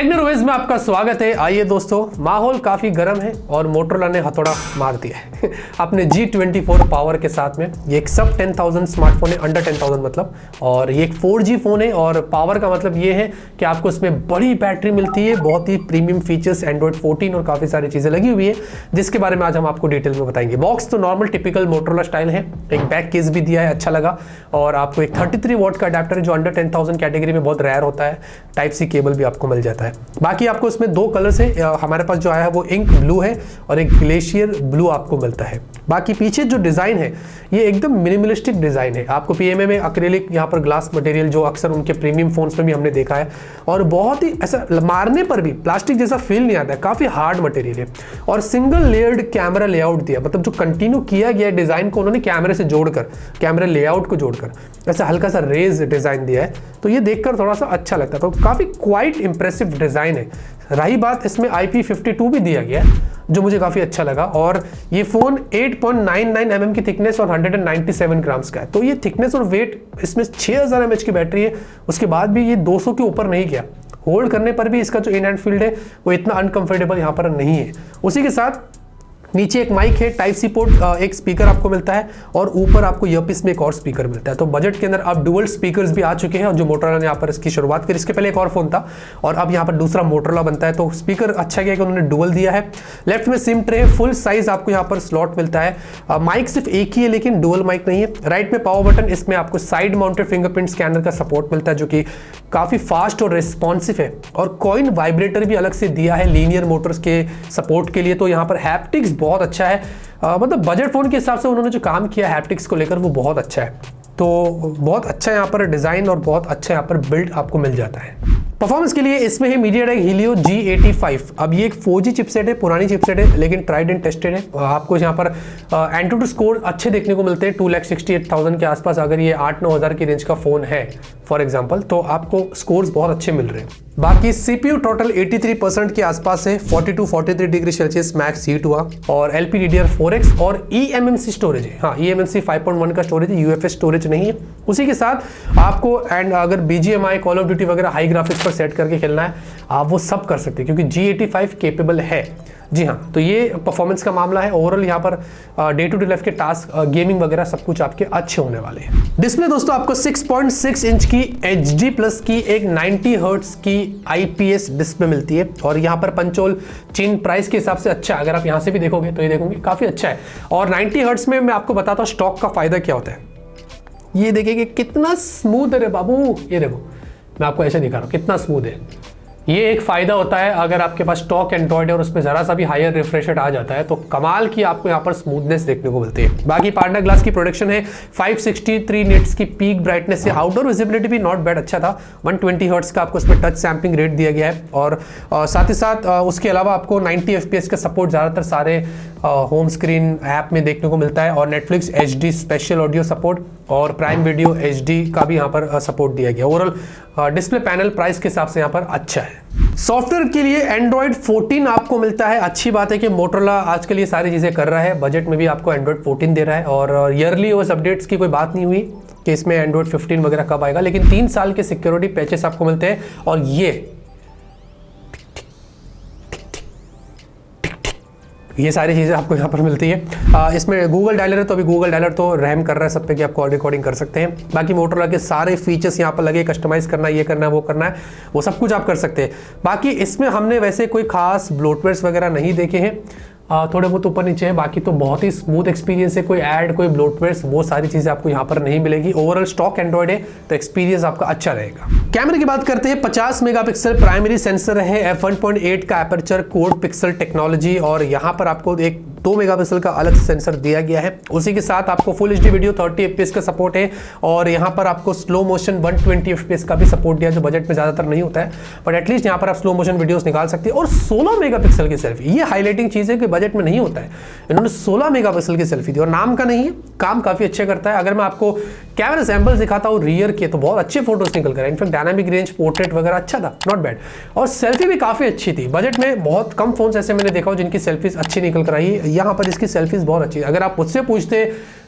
Technologies में आपका स्वागत है। आइए दोस्तों, माहौल काफ़ी गर्म है और मोटरोला ने हथौड़ा मार दिया है अपने G24 पावर के साथ में। ये एक सब 10,000 स्मार्टफोन है, अंडर 10,000 मतलब, और ये एक 4G फ़ोन है। और पावर का मतलब ये है कि आपको इसमें बड़ी बैटरी मिलती है, बहुत ही प्रीमियम फीचर्स, एंड्रॉइड 14 और काफ़ी सारी चीज़ें लगी हुई है, जिसके बारे में आज हम आपको डिटेल में बताएंगे। बॉक्स तो नॉर्मल टिपिकल मोटरोला स्टाइल है, एक बैक केस भी दिया है, अच्छा लगा। और आपको एक 33 वॉट का अडेप्टर है जो अंडर 10,000 कैटेगरी में बहुत रेयर होता है। टाइप सी केबल भी आपको मिल जाता है। बाकी आपको इसमें दो कलर्स है, हमारे पास जो आया है वो इंक ब्लू है और एक ग्लेशियर ब्लू आपको मिलता है। बाकी पीछे जो डिज़ाइन है ये एकदम मिनिमलिस्टिक डिज़ाइन है। आपको पीएमए में एक्रेलिक यहाँ पर ग्लास मटेरियल जो अक्सर उनके प्रीमियम फोन्स में भी हमने देखा है, और बहुत ही ऐसा मारने पर भी प्लास्टिक जैसा फील नहीं आता है, काफ़ी हार्ड मटेरियल है। और सिंगल लेयर्ड कैमरा लेआउट दिया, मतलब जो कंटिन्यू किया गया है डिज़ाइन को उन्होंने कैमरे से जोड़कर, कैमरा लेआउट को जोड़कर ऐसा हल्का सा रेज डिज़ाइन दिया है, तो ये देखकर थोड़ा सा अच्छा लगता है। तो काफ़ी क्वाइट इंप्रेसिव डिज़ाइन है। रही बात, इसमें IP52 भी दिया गया है जो मुझे काफ़ी अच्छा लगा। और ये फ़ोन 8.99 mm की थिकनेस और 197 ग्राम्स का है। तो ये थिकनेस और वेट, इसमें 6000 mAh की बैटरी है, उसके बाद भी ये 200 के ऊपर नहीं गया। होल्ड करने पर भी इसका जो इन हैंड फील्ड है वो इतना अनकंफर्टेबल यहाँ पर नहीं है। उसी के साथ नीचे एक माइक है, टाइप सी पोर्ट, एक स्पीकर आपको मिलता है, और ऊपर आपको ईयरपीस में एक और स्पीकर मिलता है। तो बजट के अंदर अब डुअल स्पीकर्स भी आ चुके हैं, और जो मोटरोला ने यहाँ पर इसकी शुरुआत करी, इसके पहले एक और फोन था और अब यहाँ पर दूसरा मोटरोला बनता है। तो स्पीकर अच्छा किया कि उन्होंने डुअल दिया है। लेफ्ट में सिम ट्रे, फुल साइज आपको यहाँ पर स्लॉट मिलता है। माइक सिर्फ एक ही है लेकिन डुअल माइक नहीं है। राइट में पावर बटन, इसमें आपको साइड माउंटेड फिंगरप्रिंट स्कैनर का सपोर्ट मिलता है जो कि काफ़ी फास्ट और रिस्पॉन्सिव है। और कॉइन वाइब्रेटर भी अलग से दिया है लीनियर मोटर्स के सपोर्ट के लिए। तो यहाँ पर हैप्टिक्स बहुत अच्छा है, मतलब बजट फोन के हिसाब से उन्होंने जो काम किया हैप्टिक्स को लेकर वो बहुत अच्छा है। तो बहुत अच्छा यहाँ पर डिज़ाइन और बहुत अच्छा यहाँ पर बिल्ड आपको मिल जाता है। परफॉर्मेंस के लिए इसमें है MediaTek Helio G85। अब ये एक 4G चिपसेट है, पुरानी चिपसेट है लेकिन ट्राइड एंड टेस्टेड है। आपको यहाँ पर एंटूटू स्कोर अच्छे देखने को मिलते हैं, 2,68,000 के आसपास। अगर ये 8-9 हज़ार की रेंज का फ़ोन है फॉर एग्जांपल, तो आपको स्कोर्स बहुत अच्छे मिल रहे हैं। बाकी CPU टोटल 83% के आसपास है, 42-43 डिग्री सेल्सियस मैक्स हीट हुआ, और LPDDR4X और eMMC स्टोरेज है। हाँ, eMMC 5.1 का स्टोरेज है, UFS स्टोरेज नहीं है। उसी के साथ आपको अगर BGMI, कॉल ऑफ ड्यूटी वगैरह हाई ग्राफिक्स पर सेट करके खेलना है, आप वो सब कर सकते हैं क्योंकि G85 केपेबल है। जी हाँ, तो ये परफॉर्मेंस का मामला है। ओवरऑल यहाँ पर डे टू डे लाइफ के टास्क, गेमिंग वगैरह सब कुछ आपके अच्छे होने वाले हैं। डिस्प्ले दोस्तों आपको 6.6 इंच की HD+ की एक 90 हर्ट्ज की IPS डिस्प्ले मिलती है, और यहाँ पर पंचोल चिन प्राइस के हिसाब से अच्छा है। अगर आप यहाँ से भी देखोगे तो ये देखोगे काफ़ी अच्छा है। और 90 हर्ट्ज में मैं आपको बताता हूँ स्टॉक का फायदा क्या होता है। ये देखिए कितना स्मूथ है रे बाबू, ये देखो मैं आपको ऐसे दिखा रहा हूँ कितना स्मूथ है। ये एक फ़ायदा होता है अगर आपके पास स्टॉक एंड्रॉइड है और उसमें ज़रा सा भी हायर रिफ्रेश रेट आ जाता है तो कमाल की आपको यहाँ पर स्मूथनेस देखने को मिलती है। बाकी पार्टनर ग्लास की प्रोडक्शन है, 563 निट्स की पीक ब्राइटनेस है। आउटडोर विजिबिलिटी भी नॉट बैड, अच्छा था। 120 हर्ट्ज का आपको इसमें टच सैम्पलिंग रेट दिया गया है, और साथ ही साथ उसके अलावा आपको 90 FPS का सपोर्ट ज़्यादातर सारे होम स्क्रीन ऐप में देखने को मिलता है, और Netflix HD special audio support और प्राइम वीडियो HD का भी यहाँ पर सपोर्ट दिया गया। ओवरऑल डिस्प्ले पैनल प्राइस के हिसाब से यहाँ पर अच्छा है। सॉफ्टवेयर के लिए Android 14 आपको मिलता है। अच्छी बात है कि मोटरोला आजकल ये सारी चीज़ें कर रहा है, बजट में भी आपको Android 14 दे रहा है, और ईयरली OS अपडेट्स की कोई बात नहीं हुई कि इसमें Android 15 वगैरह कब आएगा, लेकिन 3 साल के सिक्योरिटी पैचेस आपको मिलते हैं। और ये सारी चीज़ें आपको यहाँ पर मिलती है। इसमें गूगल डायलर है, तो अभी गूगल डायलर तो रैम कर रहा है सब पे कि आप कॉल रिकॉर्डिंग कर सकते हैं। बाकी मोटरोला के सारे फीचर्स यहाँ पर लगे, कस्टमाइज़ करना, ये करना है, वो करना है, वो सब कुछ आप कर सकते हैं। बाकी इसमें हमने वैसे कोई खास ब्लोटवेयर्स वगैरह नहीं देखे हैं, थोड़े बहुत ऊपर नीचे है। बाकी तो बहुत ही स्मूथ एक्सपीरियंस है, कोई ऐड, कोई ब्लोटवेयर्स, वो सारी चीज़ें आपको यहाँ पर नहीं मिलेगी। ओवरऑल स्टॉक एंड्रॉइड है तो एक्सपीरियंस आपका अच्छा रहेगा। कैमरे की बात करते हैं, 50 मेगापिक्सल प्राइमरी सेंसर है, f1.8 का एपर्चर क्वाड पिक्सल टेक्नोलॉजी, और यहाँ पर आपको एक 2 मेगापिक्सल का अलग सेंसर दिया गया है। उसी के साथ आपको फुल HD वीडियो 30 FPS का सपोर्ट है, और यहाँ पर आपको स्लो मोशन 120 FPS का भी सपोर्ट दिया है, जो बजट में ज़्यादातर नहीं होता है, बट एटलीस्ट यहाँ पर आप स्लो मोशन वीडियोस निकाल सकते हैं। और 16 मेगापिक्सल की सेल्फी, ये हाईलाइटिंग चीज़ है कि बजट में नहीं होता है, इन्होंने 16 मेगापिक्सल की सेल्फी दी, और नाम का नहीं है, काम काफ़ी अच्छा करता है। अगर मैं आपको कैमरा सैंपल्स दिखाता हूँ रियर के, तो बहुत अच्छे फोटोज निकल कर, इनफैक्ट डायनामिक रेंज, पोर्ट्रेट वगैरह अच्छा था, नॉट बैड, और सेल्फी भी काफ़ी अच्छी थी। बजट में बहुत कम फोन्स ऐसे मैंने देखा हो जिनकी सेल्फीज अच्छी निकल कर आई। यहाँ पर इसकी सेल्फीज बहुत अच्छी है। अगर आप मुझसे पूछते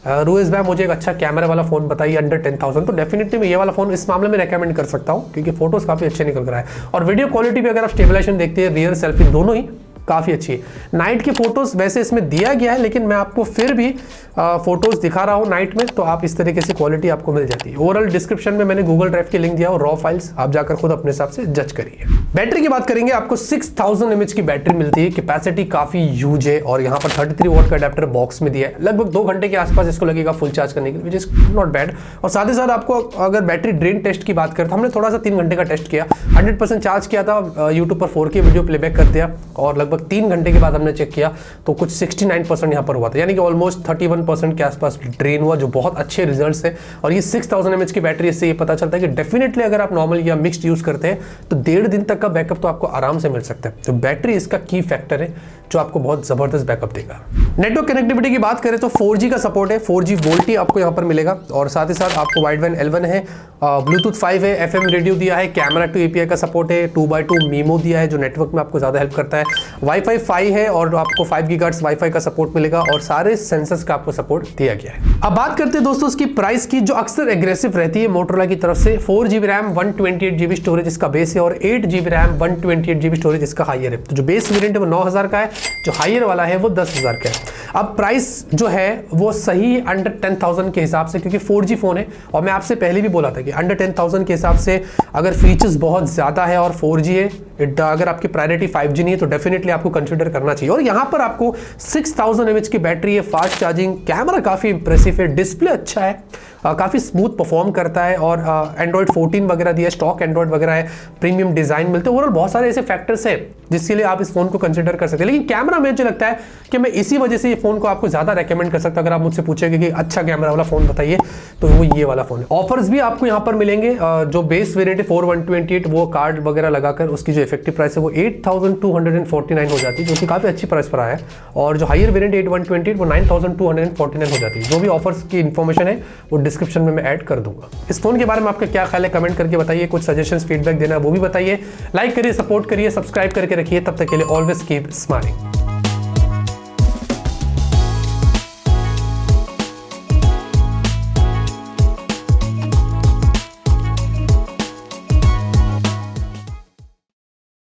रुइस भाई मुझे एक अच्छा कैमरा वाला फोन बताइए अंडर 10,000, तो डेफिनेटली मैं ये वाला फोन इस मामले में रेकमेंड कर सकता हूँ, क्योंकि फोटोज काफी अच्छे निकल रहा है। और वीडियो क्वालिटी भी अगर आप स्टेबलाइजेशन देखते हैं, रियर सेल्फी दोनों ही काफ़ी अच्छी है। नाइट की फोटोज वैसे इसमें दिया गया है, लेकिन मैं आपको फिर भी फोटोज दिखा रहा हूँ नाइट में, तो आप इस तरीके से क्वालिटी आपको मिल जाती है। ओवरऑल डिस्क्रिप्शन में मैंने गूगल ड्राइव की लिंक दिया और रॉ फाइल्स आप जाकर खुद अपने हिसाब से जज करिए। बैटरी की बात करेंगे, आपको 6000 mAh की बैटरी मिलती है, कैपेसिटी काफी ह्यूज है और यहाँ पर 33 वॉट का अडेप्टर बॉक्स में दिया है। लगभग 2 घंटे के आसपास इसको लगेगा फुल चार्ज करने के लिए, विच इज नॉट बैड। और साथ ही साथ आपको अगर बैटरी ड्रेन टेस्ट की बात करें तो हमने थोड़ा सा 3 घंटे का टेस्ट किया, 100% चार्ज किया था, यूट्यूब पर 4K वीडियो प्लेबैक कर दिया और लगभग 3 घंटे के बाद हमने चेक किया तो कुछ 69% यहाँ पर हुआ था, यानी कि ऑलमोस्ट 31% के आसपास ड्रेन हुआ, जो बहुत अच्छे रिजल्ट्स है। और ये 6000 mAh की बैटरी, इससे ये पता चलता है कि डेफिनेटली अगर आप नॉर्मल या मिक्स्ड यूज करते हैं तो 1.5 दिन तक का बैकअप तो आपको आराम से मिल सकता है। तो बैटरी इसका की फैक्टर है जो आपको बहुत जबरदस्त बैकअप देगा। नेटवर्क कनेक्टिविटी की बात करें तो 4G का सपोर्ट है, 4G वोल्टी आपको यहाँ पर मिलेगा और साथ ही साथ आपको वाइड बैंड L1 है, ब्लूटूथ 5 है, FM रेडियो दिया है, कैमरा टू API का सपोर्ट है, 2x2 मीमो दिया है जो नेटवर्क में आपको ज्यादा हेल्प करता है, वाईफाई 5 है और आपको 5 GHz वाईफाई का सपोर्ट मिलेगा और सारे सेंसर्स का आपको सपोर्ट दिया गया है। अब बात करते हैं दोस्तों उसकी प्राइस की, जो अक्सर एग्रेसिव रहती है मोटोरोला की तरफ से। 4GB रैम 128GB स्टोरेज इसका बेस है और 8GB रैम 128GB स्टोरेज इसका हाइयर है। तो जो बेस वेरिएंट है वो 9000 का है, जो हाइयर वाला है वो 10,000 का है। अब प्राइस जो है वो सही अंडर 10,000 के हिसाब से, क्योंकि 4G फोन है और मैं आपसे पहले भी बोला था कि अंडर 10,000 के हिसाब से अगर फीचर्स बहुत ज्यादा है और 4G है, अगर आपकी प्रायोरिटी 5G नहीं है तो डेफिनेटली आपको कंसीडर करना चाहिए। और यहाँ पर आपको 6000 mAh की बैटरी है, फास्ट चार्जिंग, कैमरा काफी इंप्रेसिव है, डिस्प्ले अच्छा है, काफी स्मूथ परफॉर्म करता है और एंड्रॉइड 14 वगैरह दिया, स्टॉक एंड्रॉइड वगैरह है, प्रीमियम डिजाइन मिलते हैं। ओवरऑल बहुत सारे ऐसे फैक्टर्स हैं जिसके लिए आप इस फोन को कंसीडर कर सकते हैं। लेकिन कैमरा में मुझे लगता है कि मैं इसी वजह से ये फोन को आपको ज्यादा रेकमेंड कर सकता हूं। अगर आप मुझसे पूछेंगे कि अच्छा कैमरा वाला फोन बताइए तो वो ये वाला फोन है। ऑफर्स भी आपको यहाँ पर मिलेंगे, जो बेस वेरिएंट है 4128 वो कार्ड वगैरह लगाकर उसकी जो इफेक्टिव प्राइस है वो 8249 हो जाती है, जो कि काफी अच्छी प्राइस पर आया है। और जो हाइयर वेरिएंट 8128 वो 9249 हो जाती है। जो भी ऑफर्स की इंफॉर्मेशन है वो डिस्क्रिप्शन में मैं ऐड कर दूंगा। इस फोन के बारे में आपका क्या ख्याल है कमेंट करके बताइए, कुछ सजेशंस फीडबैक देना वो भी बताइए। लाइक करिए, सपोर्ट करिए, सब्सक्राइब करके रखिए। तब तक के लिए ऑलवेज कीप स्माइलिंग।